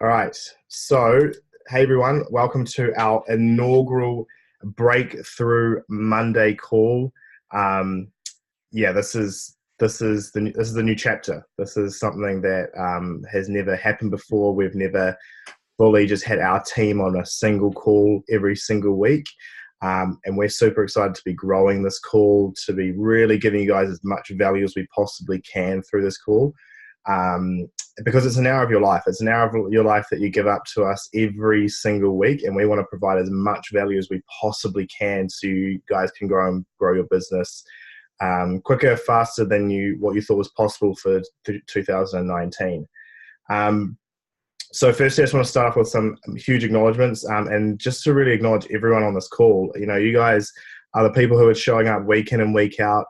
All right. So, hey everyone, welcome to our inaugural Breakthru Monday call. Um, yeah, this is the new chapter. This is something that has never happened before. We've never fully just had our team on a single call every single week. And we're super excited to be growing this call, to be really giving you guys as much value as we possibly can through this call. Because it's an hour of your life. It's an hour of your life that you give up to us every single week, and we want to provide as much value as we possibly can so you guys can grow your business quicker, faster than what you thought was possible for 2019. So firstly, I just want to start off with some huge acknowledgements, and just to really acknowledge everyone on this call. You know, you guys are the people who are showing up week in and week out.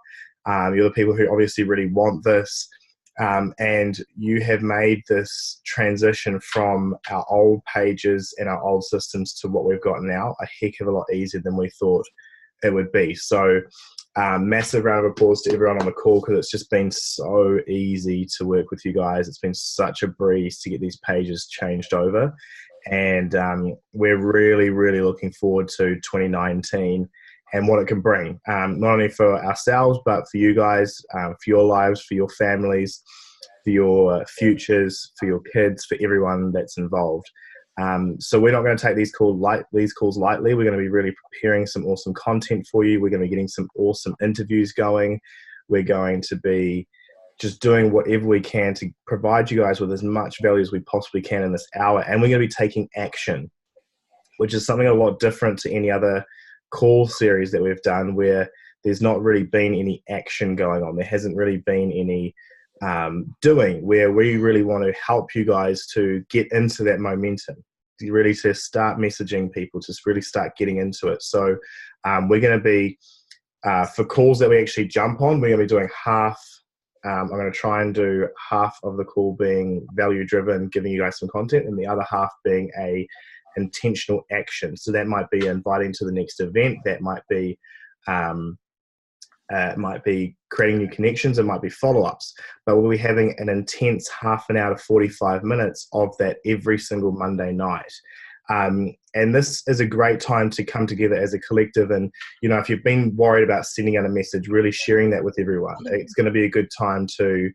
You're the people who obviously really want this. And you have made this transition from our old pages and our old systems to what we've got now a heck of a lot easier than we thought it would be. So massive round of applause to everyone on the call, because it's just been so easy to work with you guys. It's been such a breeze to get these pages changed over. And we're really, really looking forward to 2019 and what it can bring, not only for ourselves, but for you guys, for your lives, for your families, for your futures, for your kids, for everyone that's involved. So we're not going to take these calls lightly. We're going to be really preparing some awesome content for you. We're going to be getting some awesome interviews going. We're going to be just doing whatever we can to provide you guys with as much value as we possibly can in this hour. And we're going to be taking action, which is something a lot different to any other call series that we've done, where there's not really been any action going on. There hasn't really been any doing, where we really want to help you guys to get into that momentum, really to start messaging people, to really start getting into it. So we're going to be, for calls that we actually jump on, we're going to be doing half. I'm going to try and do half of the call being value driven, giving you guys some content, and the other half being a intentional action. So that might be inviting to the next event, that might be creating new connections, it might be follow-ups, but we'll be having an intense half an hour to 45 minutes of that every single Monday night. And this is a great time to come together as a collective. And, you know, if you've been worried about sending out a message, really sharing that with everyone, it's going to be a good time to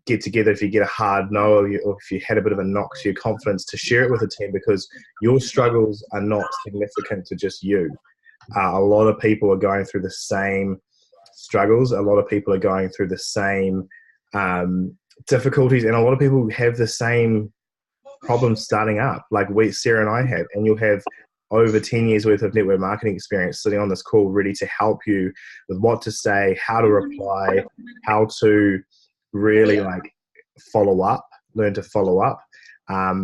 get together. If you get a hard no, or if you had a bit of a knock to your confidence, to share it with a team, because your struggles are not significant to just you. A lot of people are going through the same struggles. A lot of people are going through the same difficulties, and a lot of people have the same problems starting up, like Sarah and I have. And you'll have over 10 years worth of network marketing experience sitting on this call, ready to help you with what to say, how to reply, how to really follow up, learn to follow up.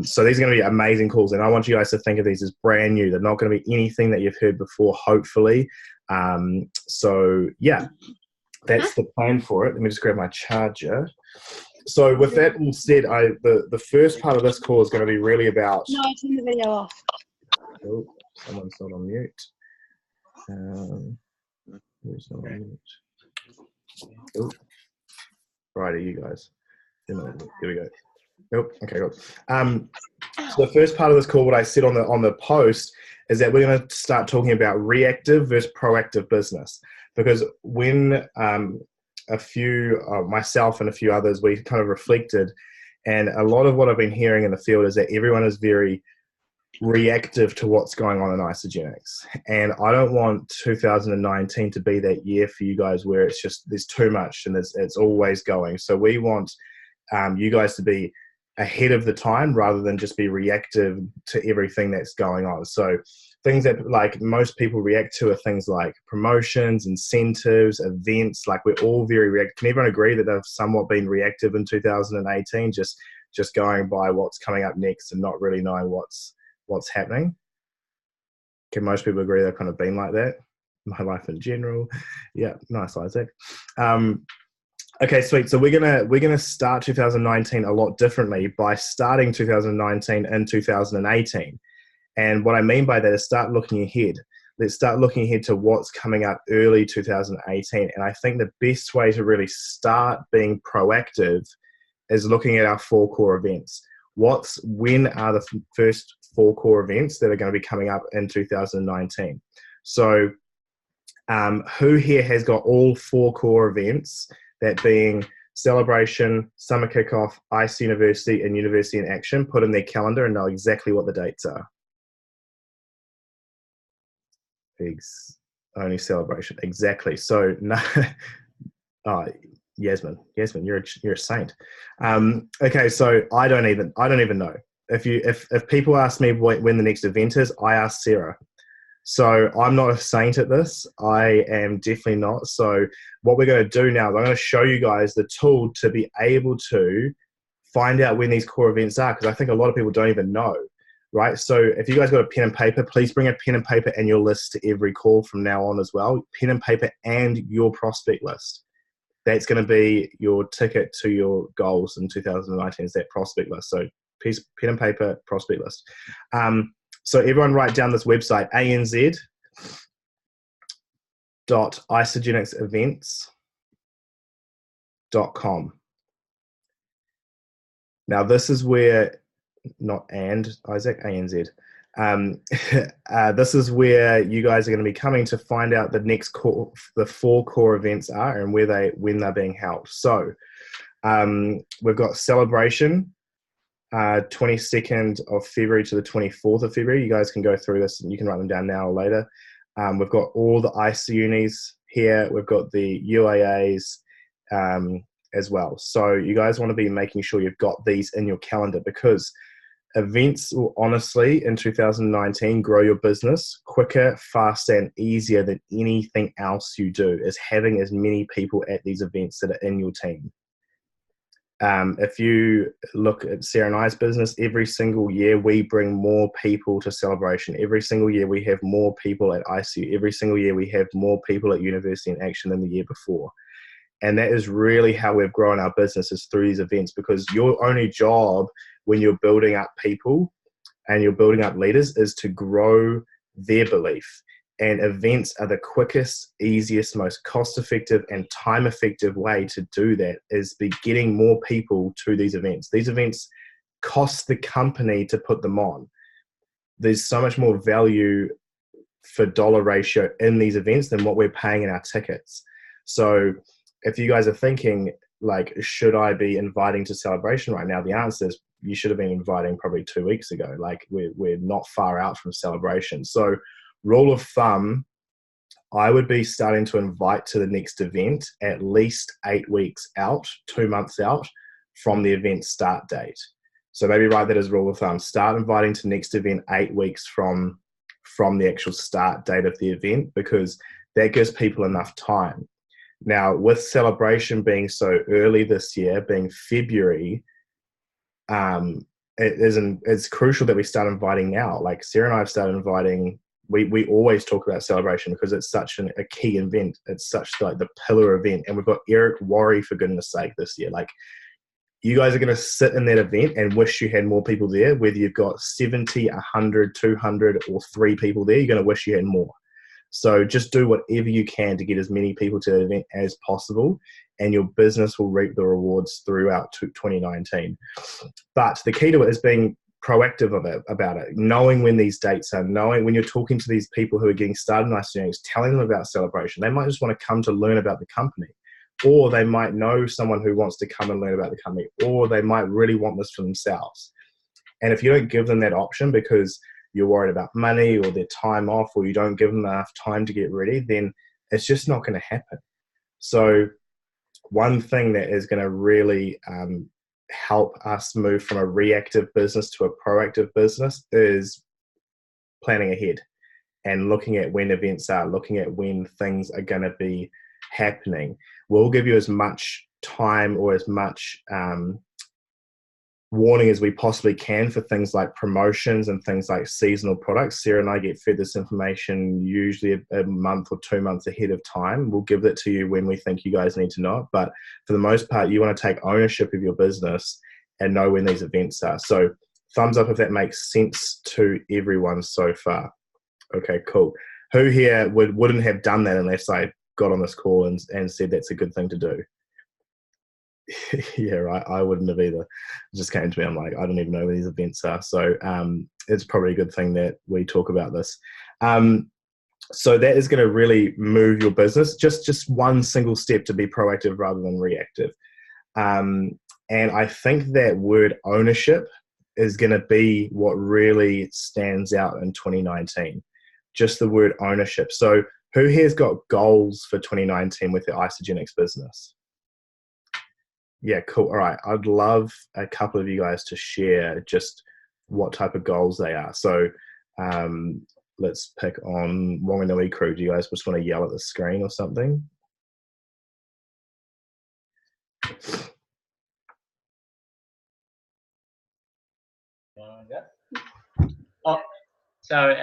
So these are going to be amazing calls, and I want you guys to think of these as brand new. They're not going to be anything that you've heard before, hopefully. So yeah, that's the plan for it. Let me just grab my charger. So with that all said, the first part of this call is going to be really about... No, I turned the video off. Oh, someone's not on mute. Who's not on mute? Oh, righty, you guys. Here we go. Nope. Okay, good. So the first part of this call, what I said on the post, is that we're going to start talking about reactive versus proactive business. Because when myself and a few others, we kind of reflected, and a lot of what I've been hearing in the field is that everyone is very reactive to what's going on in Isogenics. And I don't want 2019 to be that year for you guys where it's just, there's too much and it's always going. So we want you guys to be ahead of the time rather than just be reactive to everything that's going on. So things that like most people react to are things like promotions, incentives, events. Like we're all very reactive. Can everyone agree that they've somewhat been reactive in 2018, just going by what's coming up next and not really knowing what's happening? Can most people agree they've kind of been like that? My life in general. Yeah, nice, Isaac. Okay, sweet. So we're gonna start 2019 a lot differently by starting 2019 in 2018. And what I mean by that is start looking ahead. Let's start looking ahead to what's coming up early 2018. And I think the best way to really start being proactive is looking at our 4 core events. when are the first 4 core events that are going to be coming up in 2019? So who here has got all 4 core events, that being Celebration, Summer Kickoff, ICE University, and University in Action, put in their calendar and know exactly what the dates are? Only Celebration, exactly. So no, oh, Yasmin, you're a saint. Okay, so I don't even know. If people ask me when the next event is, I ask Sarah. So I'm not a saint at this. I am definitely not. So what we're going to do now is I'm going to show you guys the tool to be able to find out when these core events are, because I think a lot of people don't even know, right? So if you guys got a pen and paper, please bring a pen and paper and your list to every call from now on as well. Pen and paper and your prospect list. That's going to be your ticket to your goals in 2019, is that prospect list. So pen and paper, prospect list. So everyone write down this website, anz.isagenixevents.com. Now this is where, not Isaac, ANZ. This is where you guys are going to be coming to find out the 4 core events are and when they're being held. So we've got Celebration, 22nd of February to the 24th of February. You guys can go through this and you can write them down now or later. We've got all the ICE unis here. We've got the UAAs as well. So you guys want to be making sure you've got these in your calendar, because events will honestly in 2019 grow your business quicker, faster, and easier than anything else you do, is having as many people at these events that are in your team. If you look at Sarah and I's business, every single year we bring more people to Celebration. Every single year we have more people at ICU. Every single year we have more people at University in Action than the year before. And that is really how we've grown our business, is through these events, because your only job when you're building up people and you're building up leaders is to grow their belief. And events are the quickest, easiest, most cost-effective and time-effective way to do that, is be getting more people to these events. These events cost the company to put them on. There's so much more value for dollar ratio in these events than what we're paying in our tickets. So if you guys are thinking, like, should I be inviting to Celebration right now? The answer is you should have been inviting probably 2 weeks ago. Like, we're not far out from Celebration. So rule of thumb, I would be starting to invite to the next event at least 8 weeks out, 2 months out from the event start date. So maybe write that as rule of thumb. Start inviting to next event 8 weeks from the actual start date of the event, because that gives people enough time. Now, with Celebration being so early this year, being February, it's crucial that we start inviting now. Like, Sarah and I have started inviting. We always talk about Celebration because it's such a key event. It's such like the pillar event. And we've got Eric Worry, for goodness sake, this year. Like, you guys are going to sit in that event and wish you had more people there, whether you've got 70, 100, 200, or 3 people there. You're going to wish you had more. So just do whatever you can to get as many people to the event as possible, and your business will reap the rewards throughout 2019. But the key to it is being proactive about it, knowing when these dates are, knowing when you're talking to these people who are getting started in ICU, telling them about Celebration. They might just want to come to learn about the company, or they might know someone who wants to come and learn about the company, or they might really want this for themselves. And if you don't give them that option because you're worried about money or their time off, or you don't give them enough time to get ready, then it's just not going to happen. So one thing that is going to really help us move from a reactive business to a proactive business is planning ahead and looking at when events are, looking at when things are going to be happening. We'll give you as much time or as much warning as we possibly can for things like promotions and things like seasonal products. Sarah and I get fed this information usually a month or 2 months ahead of time. We'll give it to you when we think you guys need to know it. But for the most part, you want to take ownership of your business and know when these events are. So thumbs up if that makes sense to everyone so far. Okay, cool. Who here wouldn't have done that unless I got on this call and said that's a good thing to do? Yeah, right. I wouldn't have either. It just came to me. I'm like, I don't even know where these events are. So it's probably a good thing that we talk about this. So that is going to really move your business. Just one single step to be proactive rather than reactive. And I think that word ownership is going to be what really stands out in 2019. Just the word ownership. So who here's got goals for 2019 with the Isogenics business? Yeah, cool. All right. I'd love a couple of you guys to share just what type of goals they are. So let's pick on Wanganui Crew. Do you guys just want to yell at the screen or something? Oh, sorry,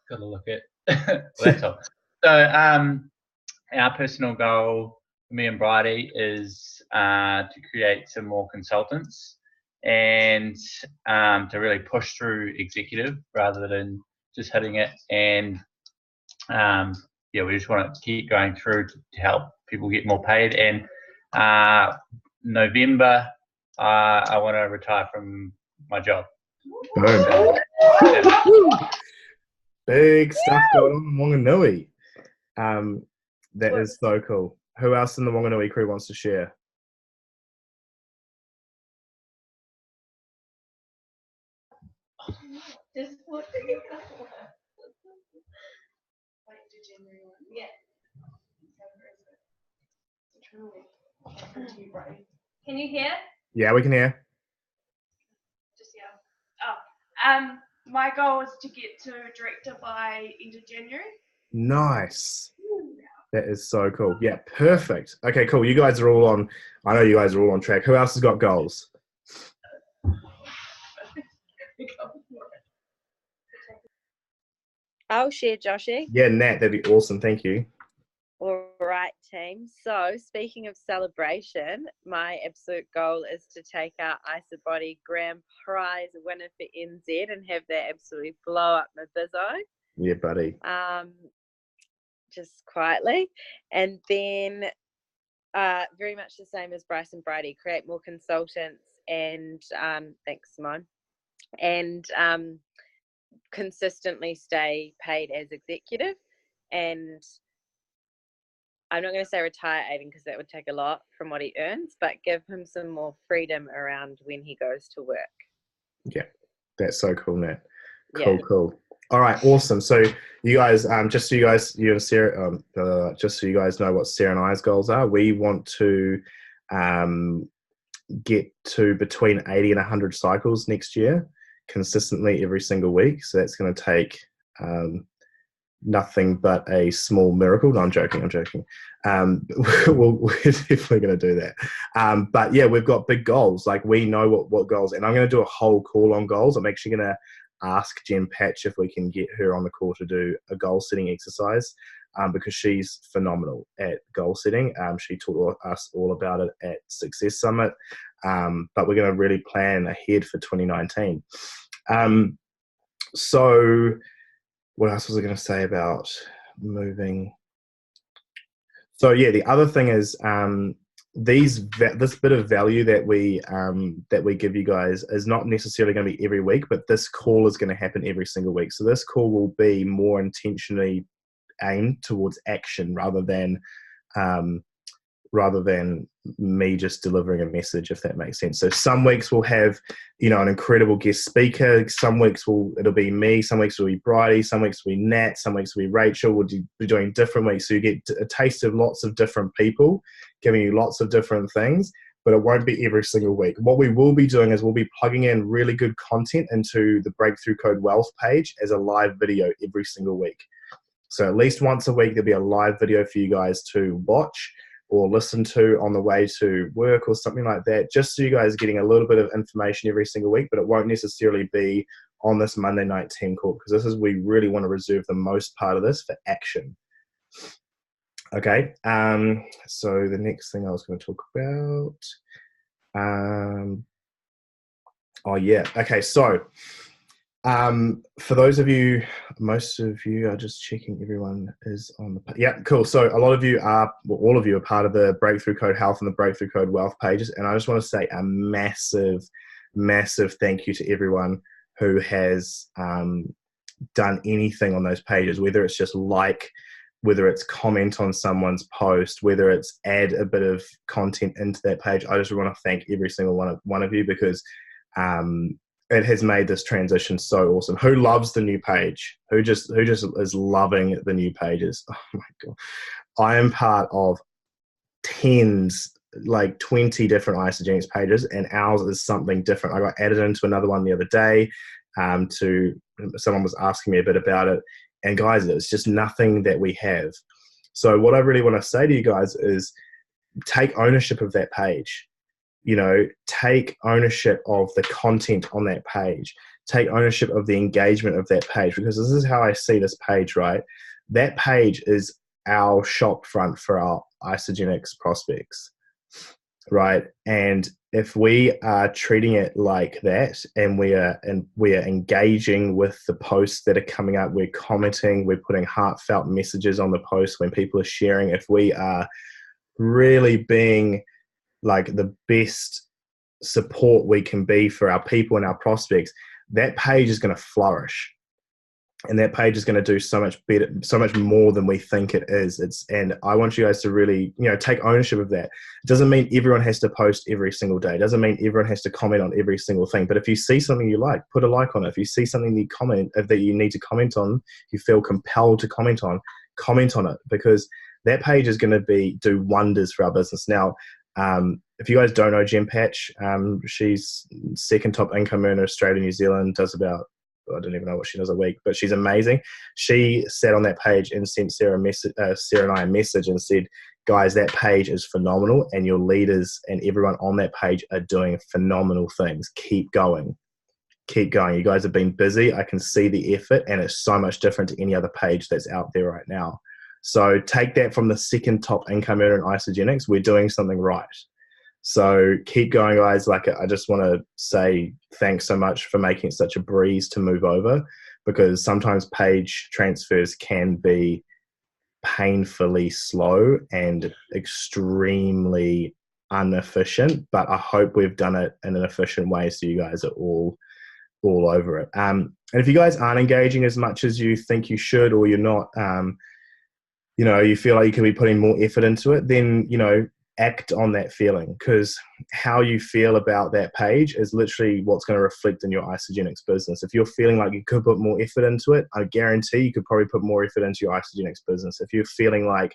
got to look at laptop. So our personal goal, me and Bridie, is to create some more consultants and to really push through executive rather than just hitting it. And yeah, we just want to keep going through to help people get more paid. And November, I want to retire from my job. Boom. So, yeah. Big stuff going on in Wanganui. That is so cool. Who else in the Wanganui Crew wants to share? Just look at your yeah. Can you hear? Yeah, we can hear. Just my goal is to get to director by end of January. Nice. That is so cool. Yeah, perfect. Okay, cool. You guys are all on. I know you guys are all on track. Who else has got goals? I'll share, Joshy. Yeah, Nat, that'd be awesome. Thank you. All right, team. So, speaking of celebration, my absolute goal is to take our Isobody Grand Prize winner for NZ and have that absolutely blow up my bizzo. Yeah, buddy. Just quietly. And then very much the same as Bryce and Bridie, create more consultants and thanks, Simone. And consistently stay paid as executive. And I'm not going to say retire Aiden because that would take a lot from what he earns, but give him some more freedom around when he goes to work. Yeah, that's so cool, Nat. Yeah. Cool. All right, awesome. So you guys, just so you guys, you and Sarah, just so you guys know what Sarah and I's goals are, we want to get to between 80 and 100 cycles next year, consistently every single week. So that's going to take nothing but a small miracle. No, I'm joking. We're definitely going to do that. But yeah, we've got big goals. Like we know what goals, and I'm going to do a whole call on goals. I'm actually going to ask Jen Patch if we can get her on the call to do a goal setting exercise because she's phenomenal at goal setting. She taught us all about it at Success Summit, but we're going to really plan ahead for 2019. So what else was I going to say about moving? So yeah, the other thing is this bit of value that we give you guys is not necessarily going to be every week, but this call is going to happen every single week. So this call will be more intentionally aimed towards action rather than me just delivering a message, if that makes sense. So some weeks we'll have, an incredible guest speaker. Some weeks it'll be me. Some weeks will be Bridie. Some weeks will be Nat. Some weeks will be Rachel. We'll be doing different weeks. So you get a taste of lots of different people giving you lots of different things, but it won't be every single week. What we will be doing is we'll be plugging in really good content into the Breakthru Code Wealth page as a live video every single week. So at least once a week, there'll be a live video for you guys to watch or listen to on the way to work or something like that, just so you guys are getting a little bit of information every single week, but it won't necessarily be on this Monday night team call, because we really want to reserve the most part of this for action. Okay, so the next thing I was going to talk about, oh yeah, okay, so For those of you, most of you are just checking everyone is on the, yeah, cool. So a lot of you are, well, all of you are part of the Breakthru Code Health and the Breakthru Code Wealth pages. And I just want to say a massive, massive thank you to everyone who has done anything on those pages, whether it's just like, whether it's comment on someone's post, whether it's add a bit of content into that page. I just want to thank every single one of you, because it has made this transition so awesome. Who loves the new page? Who just is loving the new pages? Oh my God. I am part of tens, like 20 different Isogenics pages, and ours is something different. I got added into another one the other day. Someone was asking me a bit about it, and guys, it's just nothing that we have. So what I really want to say to you guys is take ownership of that page. You know, take ownership of the content on that page. Take ownership of the engagement of that page, because this is how I see this page, right? That page is our shop front for our Isogenics prospects, right? And if we are treating it like that, and we are engaging with the posts that are coming up, we're commenting, we're putting heartfelt messages on the posts when people are sharing, if we are really being like the best support we can be for our people and our prospects, that page is going to flourish. And that page is going to do so much better, so much more than we think it is. And I want you guys to really, take ownership of that. It doesn't mean everyone has to post every single day. It doesn't mean everyone has to comment on every single thing. But if you see something you like, put a like on it. If you see something that you need to comment on, you feel compelled to comment on it, because that page is going to do wonders for our business. Now, if you guys don't know Jem Patch, she's second top income earner Australia, New Zealand, does about, I don't even know what she does a week, but she's amazing. She sat on that page and sent Sarah and I a message and said, guys, that page is phenomenal, and your leaders and everyone on that page are doing phenomenal things. Keep going. Keep going. You guys have been busy. I can see the effort, and it's so much different to any other page that's out there right now. So take that from the second top income earner in Isogenics. We're doing something right. So keep going, guys. Like, I just want to say thanks so much for making it such a breeze to move over, because sometimes page transfers can be painfully slow and extremely inefficient, but I hope we've done it in an efficient way so you guys are all over it. And if you guys aren't engaging as much as you think you should, or you're not, you feel like you can be putting more effort into it, then, act on that feeling, because how you feel about that page is literally what's going to reflect in your Isogenics business. If you're feeling like you could put more effort into it, I guarantee you could probably put more effort into your Isogenics business. If you're feeling like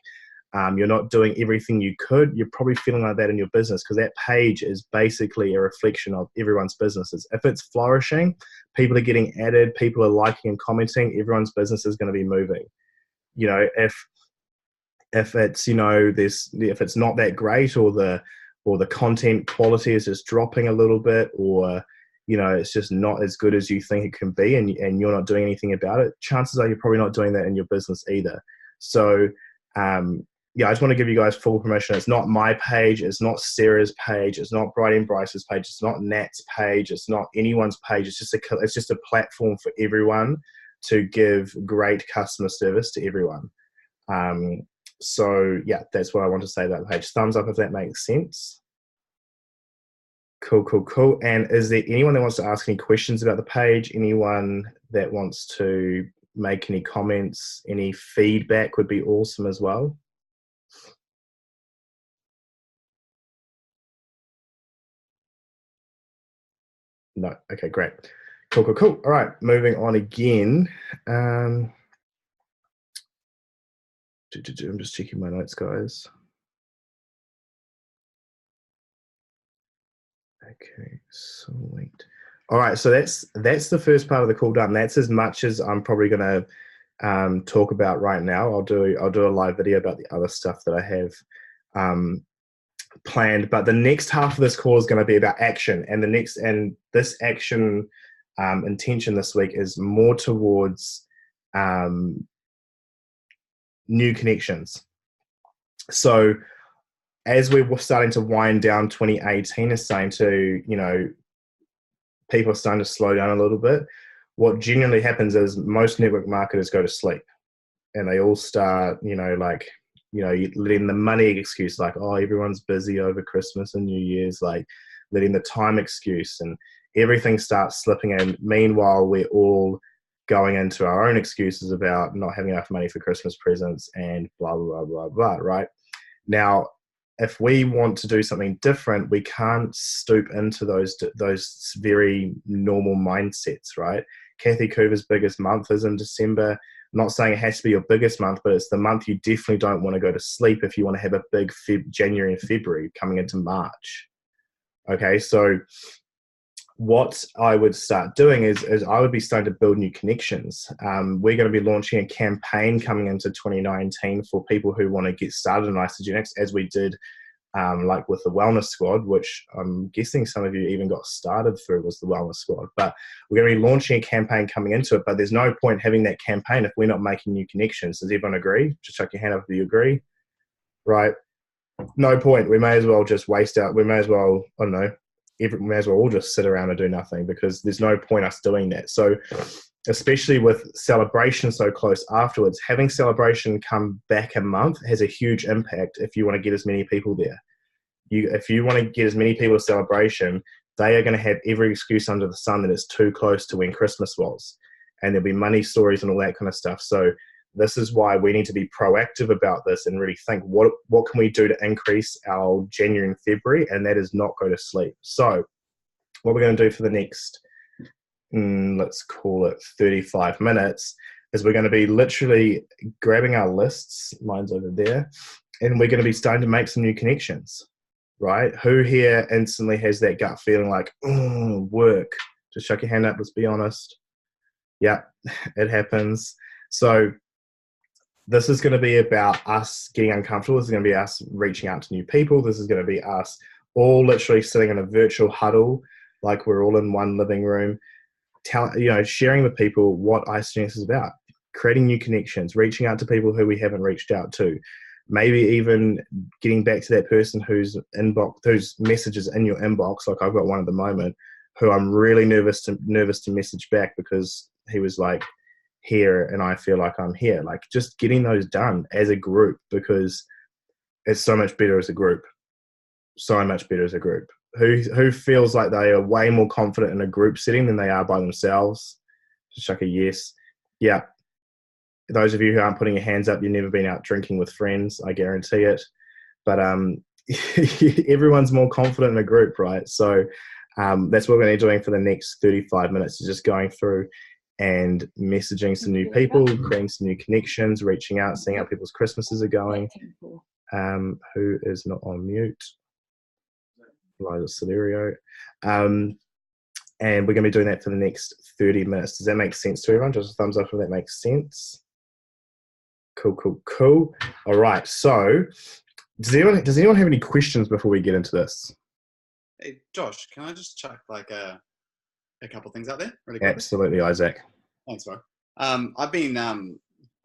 you're not doing everything you could, you're probably feeling like that in your business, because that page is basically a reflection of everyone's businesses. If it's flourishing, people are getting added, people are liking and commenting, everyone's business is going to be moving. If it's if it's not that great, or the content quality is just dropping a little bit, or it's just not as good as you think it can be, and you're not doing anything about it, chances are you're probably not doing that in your business either. So I just want to give you guys full permission. It's not my page, it's not Sarah's page, it's not Bridie and Bryce's page, it's not Nat's page, it's not anyone's page. It's just a platform for everyone to give great customer service to everyone. So yeah, that's what I want to say about the page. Thumbs up if that makes sense. Cool. And is there anyone that wants to ask any questions about the page? Anyone that wants to make any comments? Any feedback would be awesome as well. No. Okay, great. Cool. All right, moving on again. I'm just checking my notes, guys. Okay, sweet. All right, so that's the first part of the call done. That's as much as I'm probably going to talk about right now. I'll do a live video about the other stuff that I have planned. But the next half of this call is going to be about action, and this action intention this week is more towards new connections. So as we're starting to wind down 2018, is starting to, people are starting to slow down a little bit. what genuinely happens is most network marketers go to sleep, and they all start, letting the money excuse, like, oh, everyone's busy over Christmas and New Year's, like letting the time excuse, and everything starts slipping in. Meanwhile, we're all going into our own excuses about not having enough money for Christmas presents and blah, blah, blah, blah, blah, right? Now, if we want to do something different, we can't stoop into those very normal mindsets, right? Kathy Cooper's biggest month is in December. I'm not saying it has to be your biggest month, but it's the month you definitely don't want to go to sleep if you want to have a big January and February coming into March. Okay, so what I would start doing is I would be starting to build new connections. We're going to be launching a campaign coming into 2019 for people who want to get started in Isogenics, as we did like with the Wellness Squad, which I'm guessing some of you even got started through, was the Wellness Squad. But we're going to be launching a campaign coming into it, but there's no point having that campaign if we're not making new connections. Does everyone agree? Just chuck your hand up if you agree. Right. No point. We may as well just waste out. We may as well, I don't know, we may as well all just sit around and do nothing, because there's no point us doing that. So especially with Celebration so close afterwards, having Celebration come back a month has a huge impact if you want to get as many people there. If you want to get as many people to Celebration, they are going to have every excuse under the sun that it's too close to when Christmas was. And there'll be money stories and all that kind of stuff. So this is why we need to be proactive about this and really think, what can we do to increase our January and February, and that is not go to sleep. So what we're going to do for the next, let's call it 35 minutes, is we're going to be literally grabbing our lists, mine's over there, and we're going to be starting to make some new connections, right? Who here instantly has that gut feeling like, oh, work? Just chuck your hand up, let's be honest. Yeah, it happens. So this is going to be about us getting uncomfortable. This is going to be us reaching out to new people. This is going to be us all literally sitting in a virtual huddle, like we're all in one living room, sharing with people what Isogenics is about, creating new connections, reaching out to people who we haven't reached out to, maybe even getting back to that person whose messages in your inbox, like I've got one at the moment, who I'm really nervous to message back because he was like, here and I feel like I'm here. Like, just getting those done as a group, because it's so much better as a group. So much better as a group. Who feels like they are way more confident in a group setting than they are by themselves? Just chuck a yes. Yeah. Those of you who aren't putting your hands up, you've never been out drinking with friends, I guarantee it. But everyone's more confident in a group, right? So that's what we're going to be doing for the next 35 minutes, is just going through and messaging some new people, creating some new connections, reaching out, seeing how people's Christmases are going. Who is not on mute? Liza Celerio. And we're going to be doing that for the next 30 minutes. Does that make sense to everyone? Just a thumbs up if that makes sense. Cool. All right. So does anyone have any questions before we get into this? Hey, Josh, can I just chuck like a couple things out there? Really quickly? Absolutely, Isaac. Thanks, bro. I've been,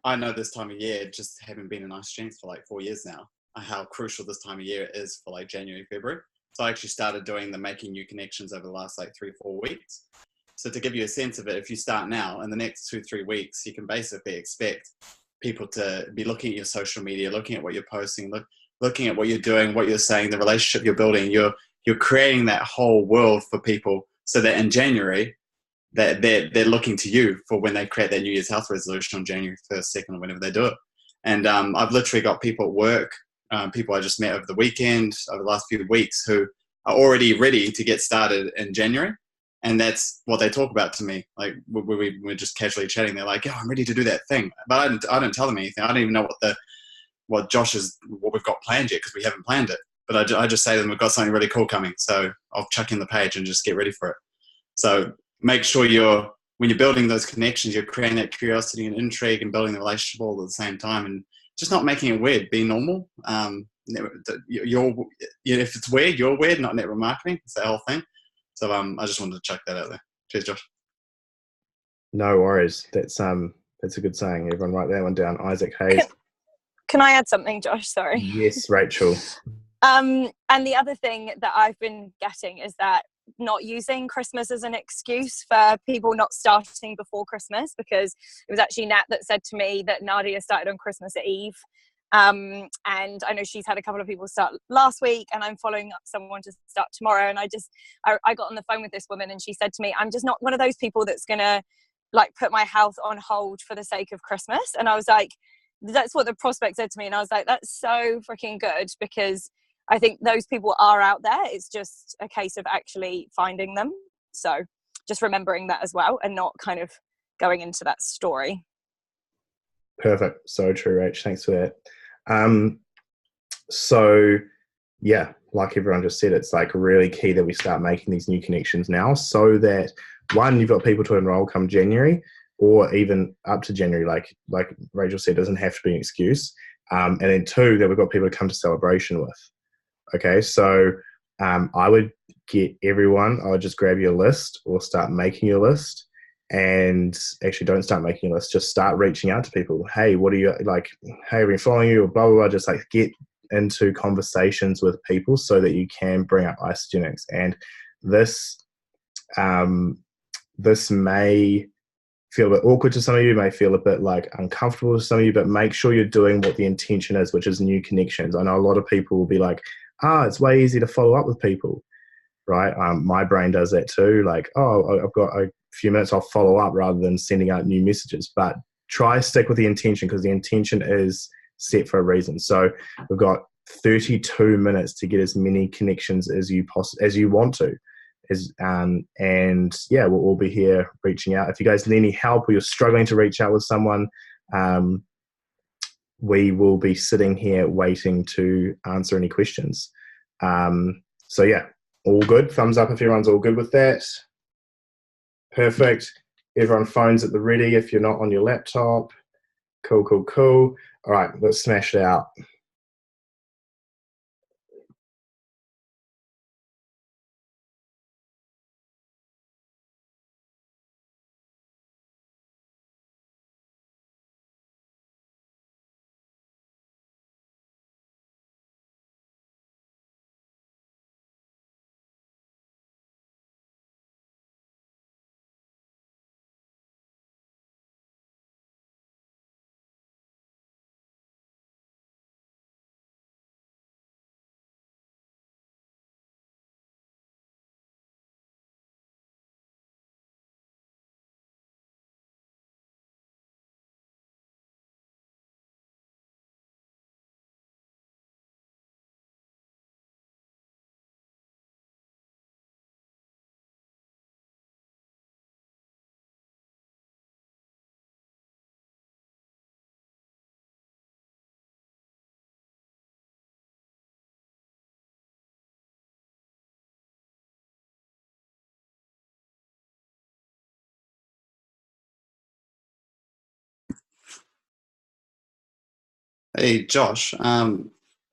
I know this time of year, just having been in Isogenics for like 4 years now, how crucial this time of year is for like January, February. So I actually started doing the making new connections over the last like 3-4 weeks. So to give you a sense of it, if you start now, in the next 2-3 weeks, you can basically expect people to be looking at your social media, looking at what you're posting, looking at what you're doing, what you're saying, the relationship you're building. You're creating that whole world for people, so that in January, that they're looking to you for when they create their New Year's health resolution on January 1st, 2nd, or whenever they do it. And I've literally got people at work, people I just met over the weekend, over the last few weeks, who are already ready to get started in January. And that's what they talk about to me. Like we're just casually chatting. They're like, "Oh, I'm ready to do that thing," but I don't tell them anything. I don't even know what we've got planned yet, because we haven't planned it. But I just say to them, we've got something really cool coming. So I'll chuck in the page and just get ready for it. So make sure when you're building those connections, you're creating that curiosity and intrigue and building the relationship all at the same time, and just not making it weird. Be normal. If it's weird, you're weird, not network marketing. It's the whole thing. So I just wanted to chuck that out there. Cheers, Josh. No worries. That's a good saying. Everyone write that one down. Isaac Hayes. Can I add something, Josh? Sorry. Yes, Rachel. And the other thing that I've been getting is that not using Christmas as an excuse for people not starting before Christmas, because it was actually Nat that said to me that Nadia started on Christmas Eve. And I know she's had a couple of people start last week, and I'm following up someone to start tomorrow. And I got on the phone with this woman, and she said to me, I'm just not one of those people that's gonna like put my health on hold for the sake of Christmas. And I was like, that's what the prospect said to me, and I was like, that's so freaking good, because I think those people are out there. It's just a case of actually finding them. So just remembering that as well, and not kind of going into that story. Perfect. So true, Rach. Thanks for that. So yeah, like everyone just said, it's like really key that we start making these new connections now, so that one, you've got people to enroll come January, or even up to January, like Rachel said, doesn't have to be an excuse. And then two, that we've got people to come to celebration with. Okay, so I would get everyone, I would just grab your list or start making your list. And actually don't start making a list, just start reaching out to people. Hey, what are you like? Hey, I've been following you, or blah, blah, blah. Just like get into conversations with people so that you can bring up Isagenix. And this may feel a bit awkward to some of you, may feel a bit like uncomfortable to some of you, but make sure you're doing what the intention is, which is new connections. I know a lot of people will be like, it's way easier to follow up with people, right? My brain does that too. Like, I've got a few minutes, I'll follow up rather than sending out new messages. But try stick with the intention, because the intention is set for a reason. So we've got 32 minutes to get as many connections as you want to. And yeah, we'll all be here reaching out. If you guys need any help, or you're struggling to reach out with someone, we will be sitting here waiting to answer any questions. So yeah, all good. Thumbs up if everyone's all good with that. Perfect. Everyone, phones at the ready if you're not on your laptop. Cool. All right, let's smash it out. Hey, Josh.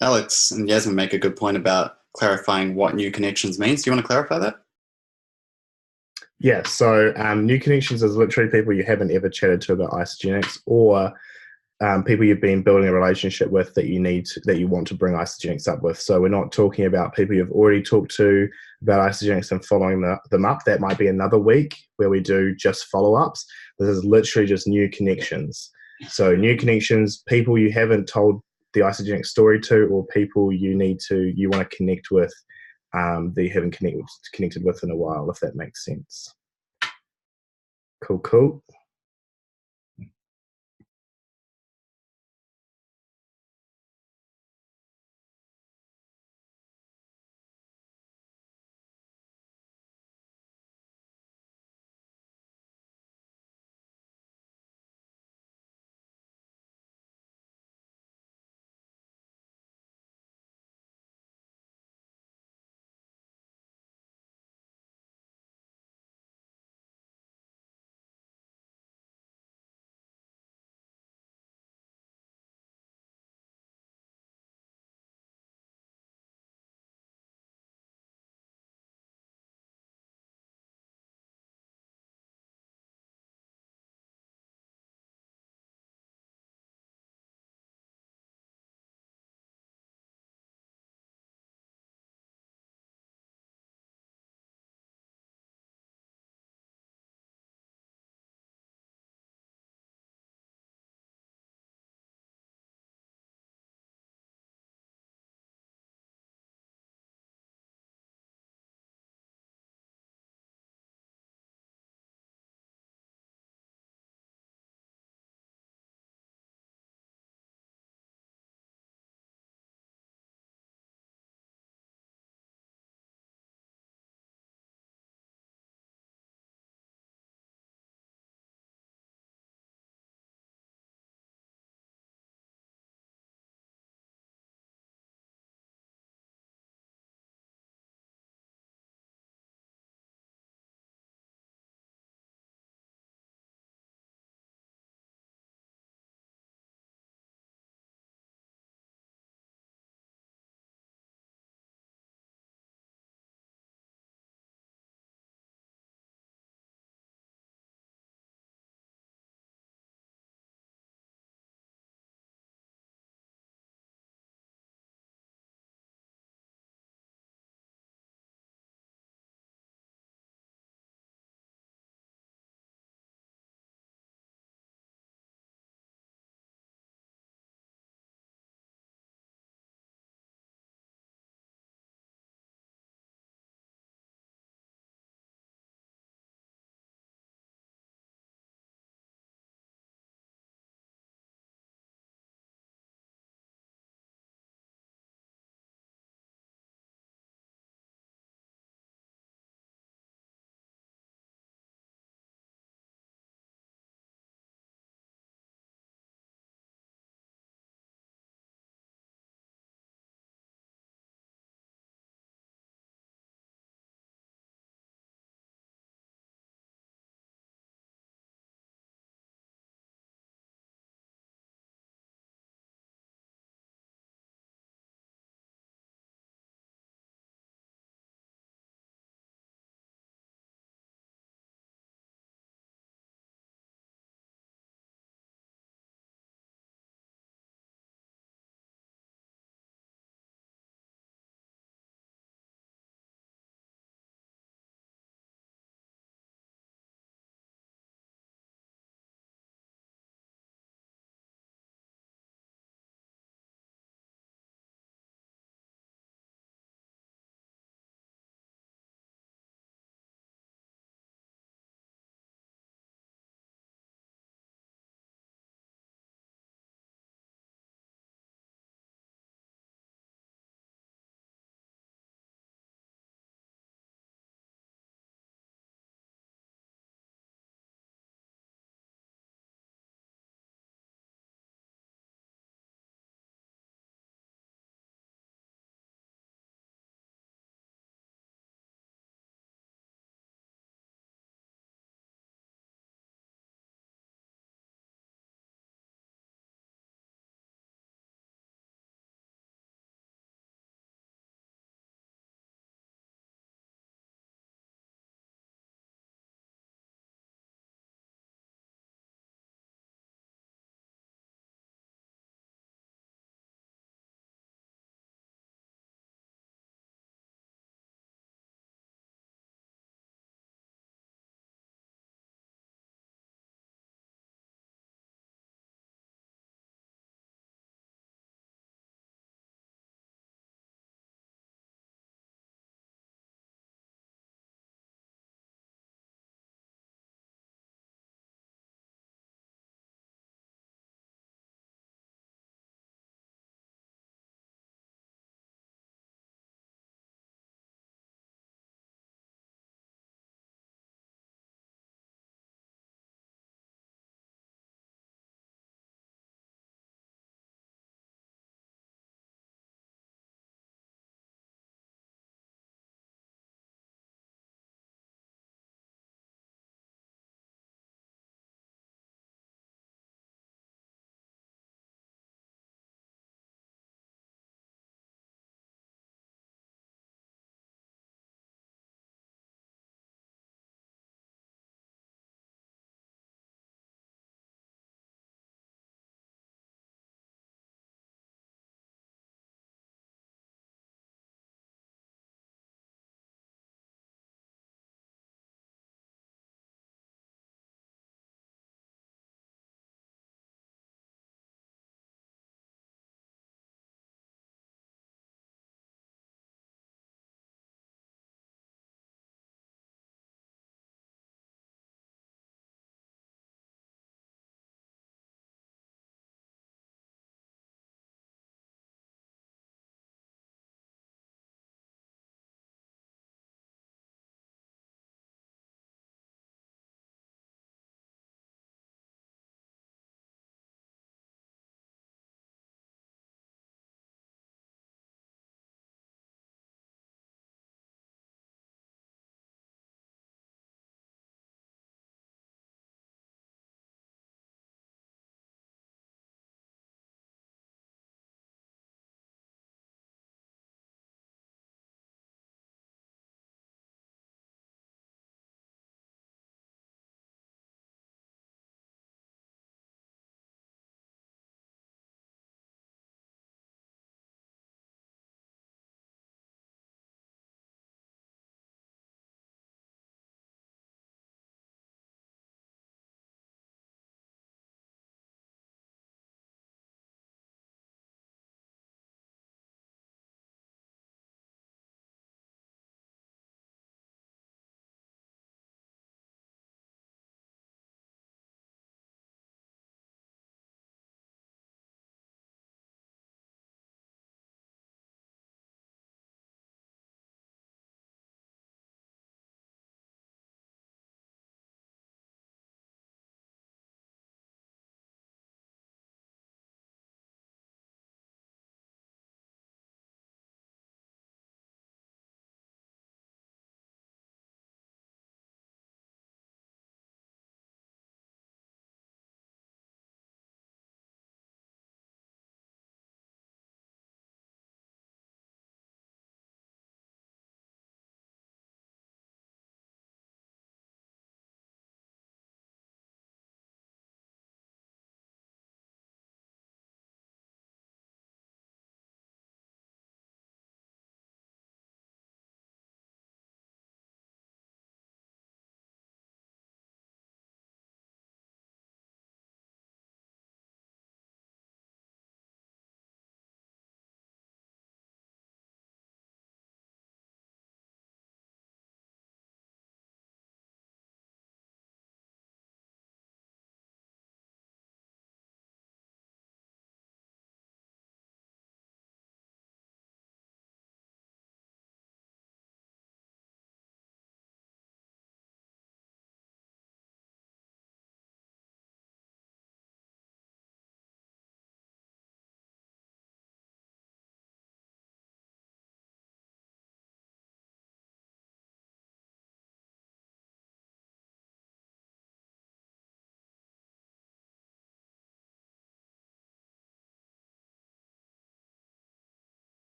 Alex and Yasmin make a good point about clarifying what new connections means. Do you want to clarify that? Yeah, so new connections is literally people you haven't ever chatted to about Isagenix, or people you've been building a relationship with that you want to bring Isagenix up with. So we're not talking about people you've already talked to about Isagenix and following them up. That might be another week where we do just follow-ups. This is literally just new connections. So new connections, people you haven't told the Isagenix story to, or people you want to connect with that you haven't connected with in a while, if that makes sense. Cool.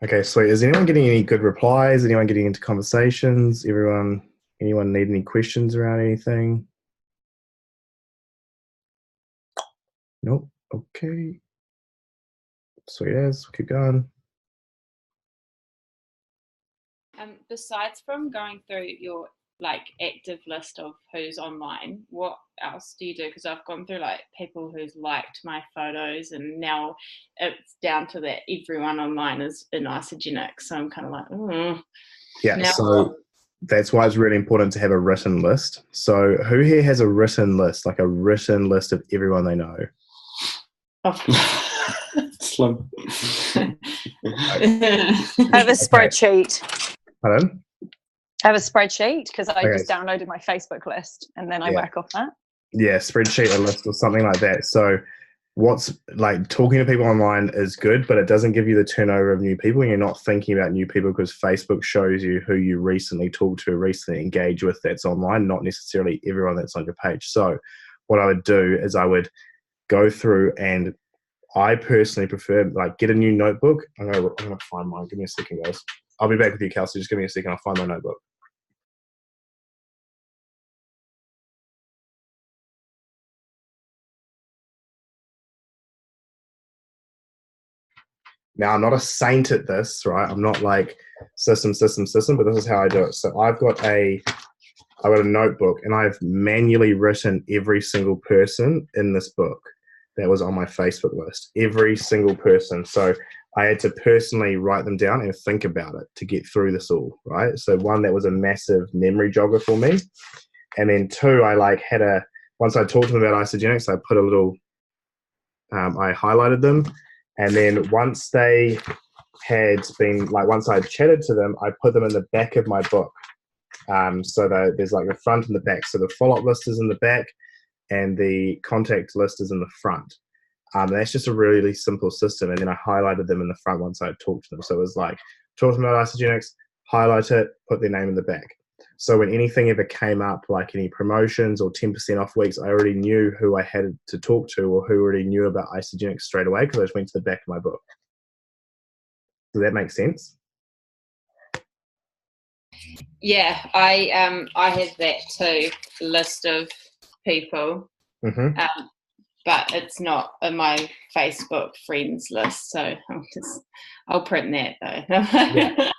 Okay, sweet. Is anyone getting any good replies? Anyone getting into conversations? Anyone need any questions around anything? Nope. Okay. Sweet as. Keep going. Besides from going through your like active list of who's online, what else do you do? Because I've gone through like people who's liked my photos, and now it's down to that everyone online is in isogenic. So I'm kind of like, Yeah. now So that's why it's really important to have a written list. So who here has a written list, like a written list of everyone they know? Slim. I have a spreadsheet. Pardon? I have a spreadsheet because I Okay. just downloaded my Facebook list and then I Yeah. work off that. Yeah, spreadsheet, a list or something like that. So what's like talking to people online is good, but it doesn't give you the turnover of new people, and you're not thinking about new people because Facebook shows you who you recently talked to, recently engaged with that's online, not necessarily everyone that's on your page. So what I would do is I would go through, and I personally prefer like get a new notebook. I'm gonna find mine. Give me a second, guys. I'll be back with you, Kelsey. Just give me a second. I'll find my notebook. Now, I'm not a saint at this, right? I'm not like system, but this is how I do it. So I've got a notebook, and I've manually written every single person in this book that was on my Facebook list, every single person. So I had to personally write them down and think about it to get through this all, right? So one, that was a massive memory jogger for me. And then two, I like once I talked to them about isogenics, I put a little, I highlighted them. And then once they had been, like once I chatted to them, I put them in the back of my book. So there's like the front and the back. So the follow-up list is in the back and the contact list is in the front. And that's just a really simple system. And then I highlighted them in the front once I talked to them. So it was like, talk to them about isogenics, highlight it, put their name in the back. So when anything ever came up, like any promotions or 10% off weeks, I already knew who I had to talk to or who already knew about isogenics straight away because I just went to the back of my book. Does that make sense? yeah, I have that too, list of people. Mm-hmm. But it's not in my Facebook friends list, so I'll print that though.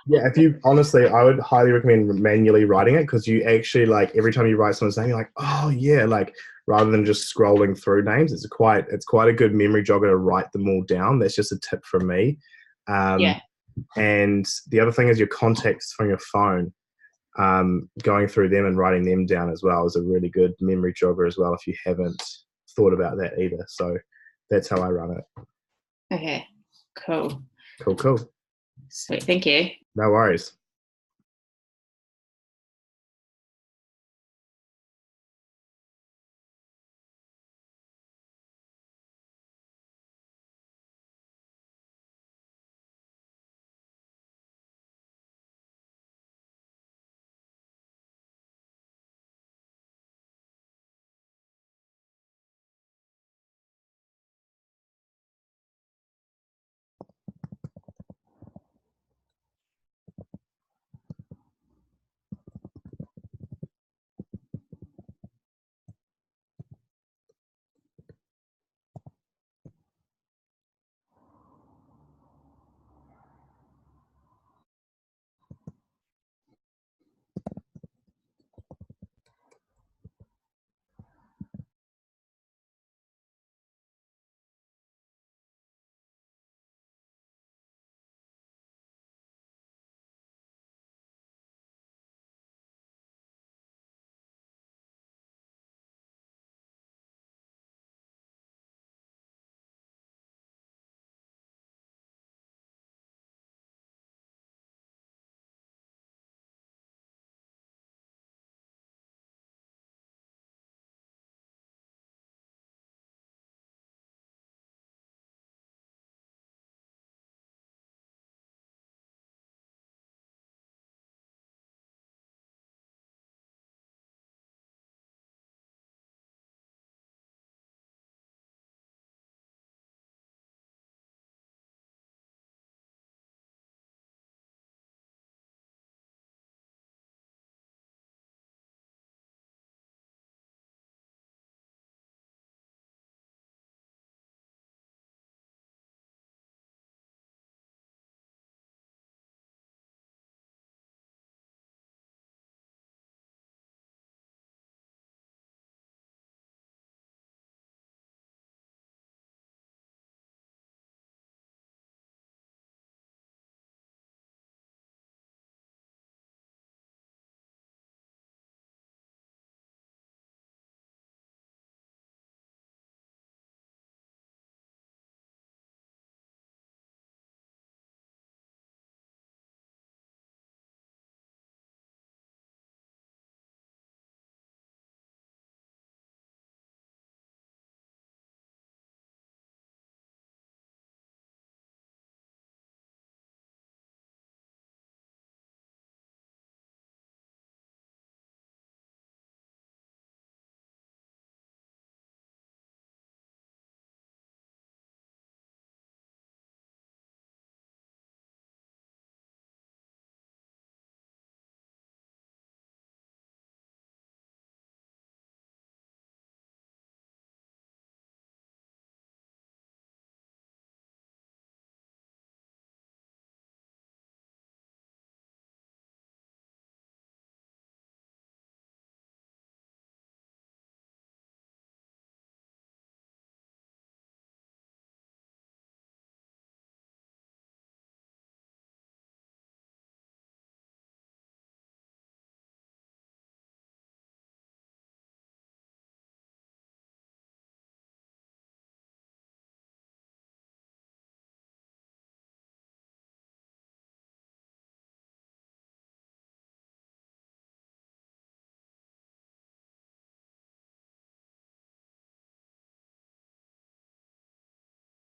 Yeah, if you honestly, I would highly recommend manually writing it because you actually like every time you write someone's name, you're like, oh yeah, like rather than just scrolling through names, it's quite a good memory jogger to write them all down. That's just a tip from me. Yeah. And the other thing is your contacts from your phone. Going through them and writing them down as well is a really good memory jogger as well if you haven't thought about that either. So that's how I run it. Okay, cool. Cool. Sweet, thank you. No worries.